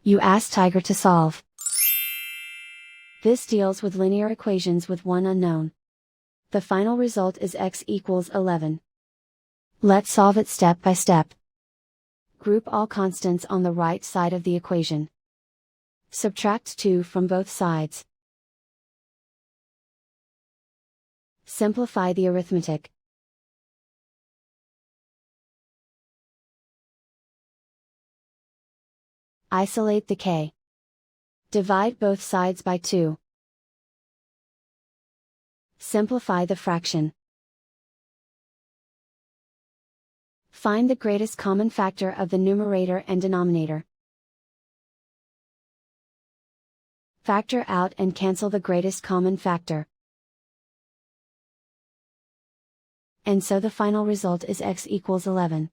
You ask Tiger to solve. This deals with linear equations with one unknown. The final result is x equals 11. Let's solve it step by step. Group all constants on the right side of the equation. Subtract 2 from both sides. Simplify the arithmetic. Isolate the k. Divide both sides by 2. Simplify the fraction. Find the greatest common factor of the numerator and denominator. Factor out and cancel the greatest common factor. And so the final result is x equals 11.